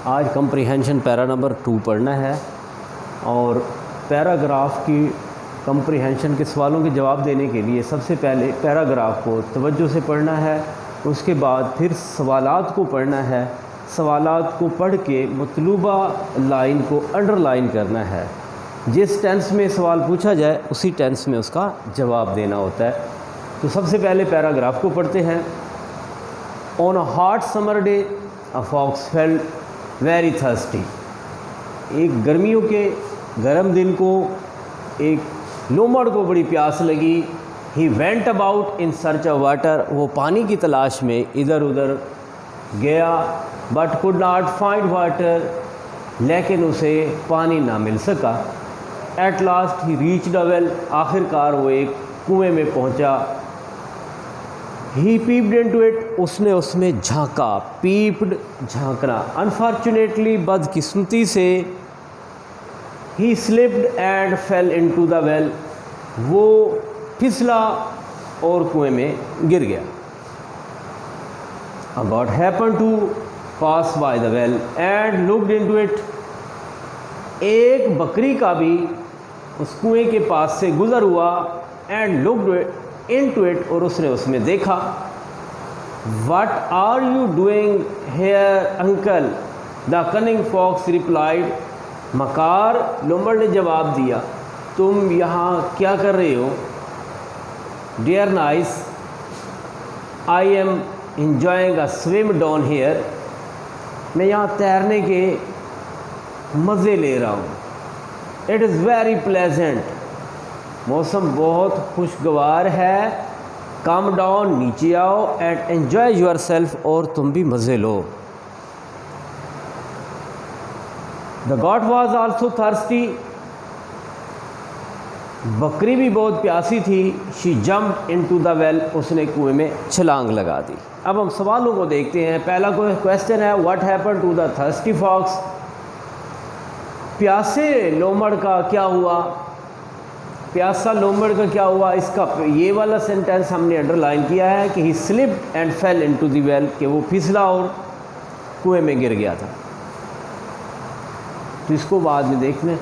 आज comprehension para number 2 पढ़ना है और पैराग्राफ की कंप्रीहेंशन के सवालों के जवाब देने के लिए सबसे पहले पैराग्राफ को तवज्जो से पढ़ना है। उसके बाद फिर सवालात को पढ़ना है। सवालात को पढ़ के मतलूबा लाइन को अंडरलाइन करना है। जिस टेंस में सवाल पूछा जाए उसी टेंस में उसका जवाब देना होता है। तो सबसे पहले पैराग्राफ को पढ़ते हैं। On a hot summer day a fox felt very thirsty. एक गर्मियों के गर्म दिन को एक लोमड़ को बड़ी प्यास लगी। He went about in search of water. वो पानी की तलाश में इधर उधर गया but could not find water. लेकिन उसे पानी ना मिल सका। At last he reached a well. आखिरकार वो एक कुएं में पहुंचा। ही पीप्ड इनटू इट। उसने उसमें झांका। पीप्ड झांकना। अनफॉर्चुनेटली बदकिस्मती से ही slipped and fail into the well. वो फिसला और कुएं में गिर गया। A god happened to pass by the well and looked into it. एक बकरी का भी उस कुएं के पास से गुजर हुआ and looked into it और उसने उसमें देखा। What are you doing here, uncle? The cunning fox replied. मकार लोमड़ ने जवाब दिया, तुम यहाँ क्या कर रहे हो? Dear nice, I am enjoying a swim down here. मैं यहाँ तैरने के मज़े ले रहा हूँ। It is very pleasant. मौसम बहुत खुशगवार है। Come down, नीचे आओ and enjoy yourself और तुम भी मज़े लो। The goat was also thirsty. बकरी भी बहुत प्यासी थी। She jumped into the well. उसने कुएं में छलांग लगा दी। अब हम सवालों को देखते हैं। पहला क्वेश्चन है What happened to the thirsty fox? प्यासे लोमड़ का क्या हुआ? प्यासा लोमड़ का क्या हुआ? इसका ये वाला सेंटेंस हमने अंडरलाइन किया है कि he slipped and fell into the well, कि वो फिसला और कुएं में गिर गया था। तो इसको बाद में देखने।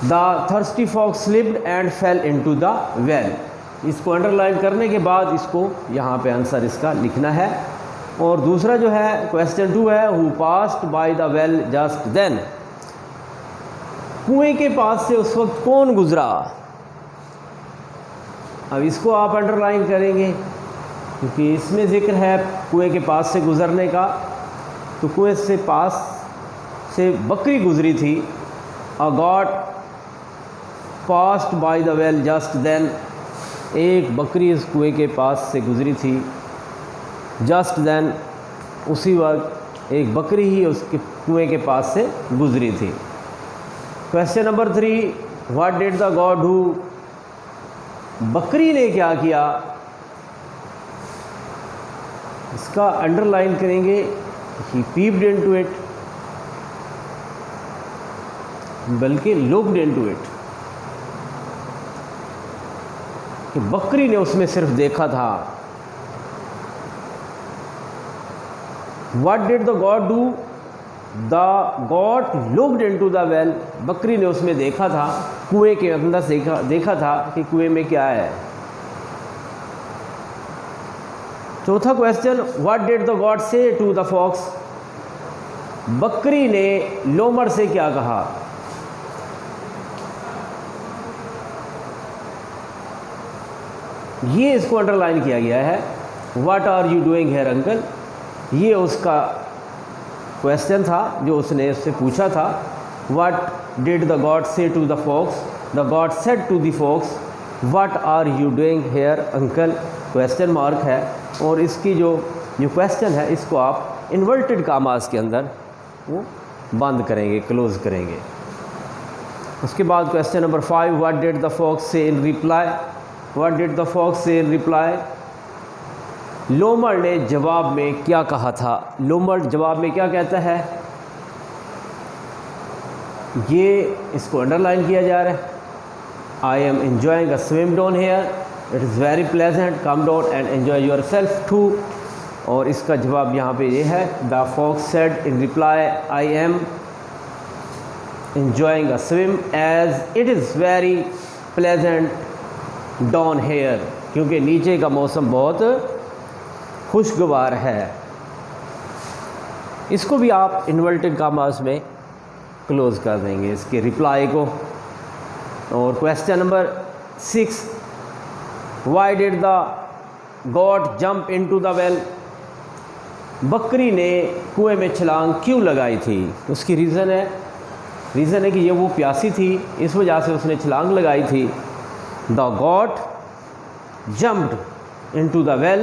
The thirsty fox slipped and fell into the well. इसको अंडरलाइन करने के बाद इसको यहाँ पे आंसर इसका लिखना है। और दूसरा जो है क्वेश्चन 2 है Who passed by the well just then? कुएं के पास से उस वक्त कौन गुजरा? अब इसको आप अंडरलाइन करेंगे क्योंकि इसमें जिक्र है कुएं के पास से गुजरने का। तो कुएं से पास से बकरी गुजरी थी। A goat passed by the well just then. एक बकरी इस कुएं के पास से गुजरी थी। Just then, उसी वक्त एक बकरी ही उसके कुएं के पास से गुजरी थी। Question number 3 What did the goat do? बकरी ने क्या किया? इसका अंडरलाइन करेंगे He peeped into it, बल्कि looked into it, कि बकरी ने उसमें सिर्फ देखा था। What did the goat do? The goat looked into the well. बकरी ने उसमें देखा था, कुएं के अंदर देखा था कि कुएं में क्या है। चौथा question What did the goat say to the fox? बकरी ने लोमड़ से क्या कहा? ये इसको अंडरलाइन किया गया है What are you doing here, uncle? ये उसका क्वेश्चन था जो उसने उससे पूछा था। What did the goat say to the fox? The goat said to the fox, What are you doing here, uncle? Question mark है और इसकी जो क्वेश्चन है इसको आप इन्वर्टेड कामास के अंदर वो बंद करेंगे, क्लोज करेंगे। उसके बाद question number 5 What did the fox say in reply? What did the fox say in reply? लोमड़ ने जवाब में क्या कहा था? लोमड़ जवाब में क्या कहता है? ये इसको अंडरलाइन किया जा रहा है। I am enjoying a swim down here. It is very pleasant. Come down and enjoy yourself too. और इसका जवाब यहाँ पे ये है, the fox said in reply I am enjoying a swim as it is very pleasant down here, क्योंकि नीचे का मौसम बहुत खुशगवार है। इसको भी आप इन्वर्टेड कामास में क्लोज कर देंगे इसके रिप्लाई को। और question number 6, why did the got jump into the well, बकरी ने कुएं में छलांग क्यों लगाई थी? उसकी रीज़न है कि ये वो प्यासी थी, इस वजह से उसने छलांग लगाई थी। The goat jumped into the well,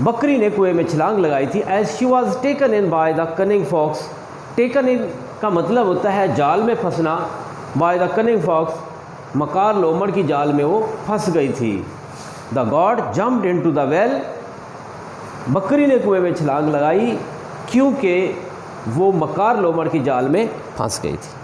बकरी ने कुएं में छलांग लगाई थी। As she was taken in by the cunning fox, taken in का मतलब होता है जाल में फंसना। बाय द कनिंग फॉक्स, मकार लोमड़ की जाल में वो फंस गई थी। The God jumped into the well, बकरी ने कुएं में छलांग लगाई क्योंकि वो मकार लोमड़ की जाल में फंस गई थी।